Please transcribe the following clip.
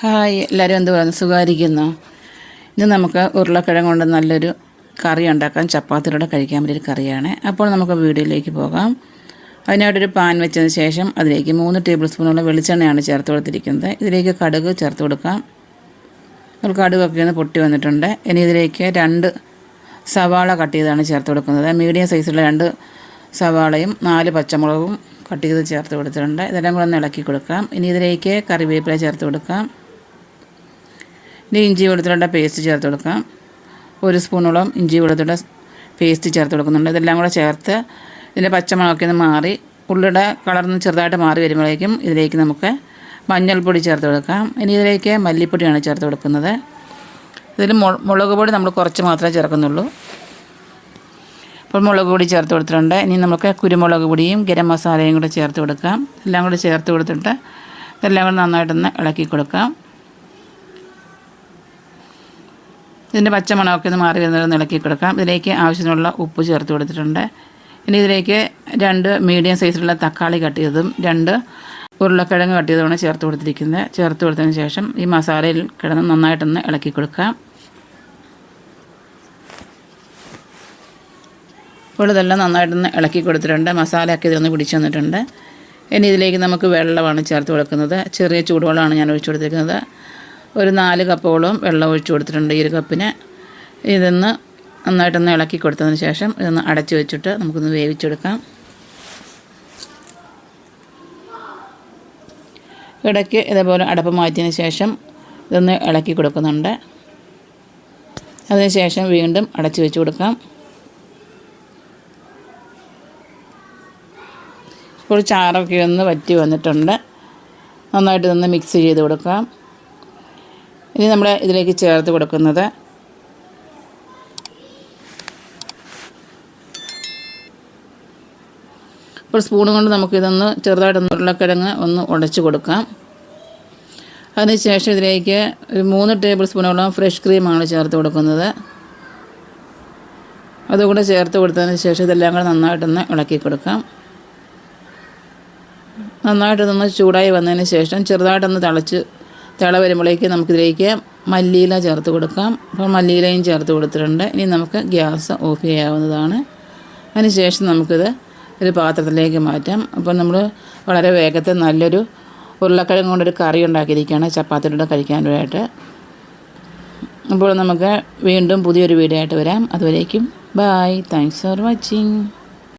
Hi, എല്ലാവരും എന്ത് പറയുന്നു? സുഖമായിരിക്കുന്നോ? ഇന്ന് നമുക്ക് ഉരുളക്കിഴങ്ങ് കൊണ്ട് നല്ലൊരു കറി ഉണ്ടാക്കാം. ചപ്പാത്തിയോടെ കഴിക്കാൻ പറ്റിയൊരു കറിയാണ്. അപ്പോൾ നമുക്ക് വീഡിയോയിലേക്ക് പോകാം. അതിനായിട്ടൊരു പാൻ വെച്ചതിന് ശേഷം അതിലേക്ക് 3 ടേബിൾ സ്പൂണുള്ള വെളിച്ചെണ്ണയാണ് ചേർത്ത് കൊടുത്തിരിക്കുന്നത്. ഇതിലേക്ക് കടുക് ചേർത്ത് കൊടുക്കാം. ഒരു കടുകൊക്കെ ഒന്ന് പൊട്ടി വന്നിട്ടുണ്ട്. ഇനി ഇതിലേക്ക് 2 സവാള കട്ട് ചെയ്താണ് ചേർത്ത് കൊടുക്കുന്നത്. മീഡിയം സൈസുള്ള 2 സവാളയും 4 പച്ചമുളകും കട്ട് ചെയ്ത് ചേർത്ത് കൊടുത്തിട്ടുണ്ട്. ഇതെല്ലാം കൂടെ ഒന്ന് ഇളക്കി കൊടുക്കാം. ഇനി ഇതിലേക്ക് കറിവേപ്പില ചേർത്ത് കൊടുക്കാം. ഇനി ഇഞ്ചി വെളുത്തുള്ളിയുടെ പേസ്റ്റ് ചേർത്ത് കൊടുക്കാം. 1 സ്പൂണോളം ഇഞ്ചി വെളുത്തുള്ളിയുടെ പേസ്റ്റ് ചേർത്ത് കൊടുക്കുന്നുണ്ട്. ഇതെല്ലാം കൂടെ ചേർത്ത് ഇതിൻ്റെ പച്ചമുളകൊക്കെ ഒന്ന് മാറി ഉള്ളിയുടെ കളർന്ന് ചെറുതായിട്ട് മാറി വരുമ്പോഴേക്കും ഇതിലേക്ക് നമുക്ക് മഞ്ഞൾപ്പൊടി ചേർത്ത് കൊടുക്കാം. ഇനി ഇതിലേക്ക് മല്ലിപ്പൊടിയാണ് ചേർത്ത് കൊടുക്കുന്നത്. ഇതിൽ മുളക് പൊടി നമ്മൾ കുറച്ച് മാത്രമേ ചേർക്കുന്നുള്ളൂ. അപ്പോൾ മുളക് പൊടി ചേർത്ത് കൊടുത്തിട്ടുണ്ട്. ഇനി നമുക്ക് കുരുമുളക് പൊടിയും ഗരം മസാലയും കൂടെ ചേർത്ത് കൊടുക്കാം. എല്ലാം കൂടെ ചേർത്ത് കൊടുത്തിട്ട് ഇതെല്ലാം കൂടെ നന്നായിട്ടൊന്ന് ഇളക്കി കൊടുക്കാം. ഇതിൻ്റെ പച്ചമണമൊക്കെ ഒന്ന് മാറി വരുന്നതൊന്ന് ഇളക്കി കൊടുക്കാം. ഇതിലേക്ക് ആവശ്യത്തിനുള്ള ഉപ്പ് ചേർത്ത് കൊടുത്തിട്ടുണ്ട്. ഇനി ഇതിലേക്ക് 2 മീഡിയം സൈസിലുള്ള തക്കാളി കട്ട് ചെയ്തതും 2 ഉരുളക്കിഴങ്ങ് കട്ട് ചെയ്തതുമാണ് ചേർത്ത് കൊടുത്തിരിക്കുന്നത്. ചേർത്ത് കൊടുത്തതിന് ശേഷം ഈ മസാലയിൽ കിടന്ന് നന്നായിട്ടൊന്ന് ഇളക്കി കൊടുക്കാം. ഇപ്പോൾ ഇതെല്ലാം നന്നായിട്ടൊന്ന് ഇളക്കി കൊടുത്തിട്ടുണ്ട്. മസാലയൊക്കെ ഇതിലൊന്ന് പിടിച്ചു വന്നിട്ടുണ്ട്. ഇനി ഇതിലേക്ക് നമുക്ക് വെള്ളമാണ് ചേർത്ത് കൊടുക്കുന്നത്. ചെറിയ ചൂടുവെള്ളമാണ് ഞാൻ ഒഴിച്ചു കൊടുത്തിരിക്കുന്നത്. ഒരു 4 കപ്പോളം വെള്ളം ഒഴിച്ചു കൊടുത്തിട്ടുണ്ട്. ഈ ഒരു കപ്പിന്. ഇതൊന്ന് നന്നായിട്ടൊന്ന് ഇളക്കി കൊടുത്തതിന് ശേഷം ഇതൊന്ന് അടച്ചു വെച്ചിട്ട് നമുക്കൊന്ന് വേവിച്ചെടുക്കാം. ഇടയ്ക്ക് ഇതേപോലെ അടപ്പ് മാറ്റിയതിന് ശേഷം ഇതൊന്ന് ഇളക്കി കൊടുക്കുന്നുണ്ട്. അതിനുശേഷം വീണ്ടും അടച്ചു വെച്ച് കൊടുക്കാം. ഇപ്പോൾ ചാറൊക്കെ ഒന്ന് വറ്റി വന്നിട്ടുണ്ട്. നന്നായിട്ട് ഇതൊന്ന് മിക്സ് ചെയ്ത് കൊടുക്കാം. ഇനി നമ്മൾ ഇതിലേക്ക് ചേർത്ത് കൊടുക്കുന്നത് ഇപ്പോൾ സ്പൂൺ കൊണ്ട് നമുക്കിതൊന്ന് ചെറുതായിട്ടൊന്ന് ഉരുളക്കിഴങ്ങ് ഒന്ന് ഉടച്ച് കൊടുക്കാം. അതിനുശേഷം ഇതിലേക്ക് ഒരു 3 ടേബിൾ സ്പൂണോളം ഫ്രഷ് ക്രീമാണ് ചേർത്ത് കൊടുക്കുന്നത്. അതുകൂടെ ചേർത്ത് കൊടുത്തതിന് ശേഷം ഇതെല്ലാം കൂടെ നന്നായിട്ടൊന്ന് ഇളക്കി കൊടുക്കാം. നന്നായിട്ടൊന്ന് ചൂടായി വന്നതിന് ശേഷം ചെറുതായിട്ടൊന്ന് തിള വരുമ്പോഴേക്ക് നമുക്കിതിലേക്ക് മല്ലിയില ചേർത്ത് കൊടുക്കാം. അപ്പോൾ മല്ലിയിലയും ചേർത്ത് കൊടുത്തിട്ടുണ്ട്. ഇനി നമുക്ക് ഗ്യാസ് ഓഫ് ചെയ്യാവുന്നതാണ്. അതിനുശേഷം നമുക്കിത് ഒരു പാത്രത്തിലേക്ക് മാറ്റാം. അപ്പോൾ നമ്മൾ വളരെ വേഗത്തിൽ നല്ലൊരു ഉരുളക്കിഴങ്ങ് കൊണ്ടൊരു കറി ഉണ്ടാക്കിയിരിക്കുകയാണ് ചപ്പാത്തിയുടെ കഴിക്കാനായിട്ട്. അപ്പോൾ നമുക്ക് വീണ്ടും പുതിയൊരു വീഡിയോ ആയിട്ട് വരാം. അതുവരേക്കും ബൈ. Thanks for watching.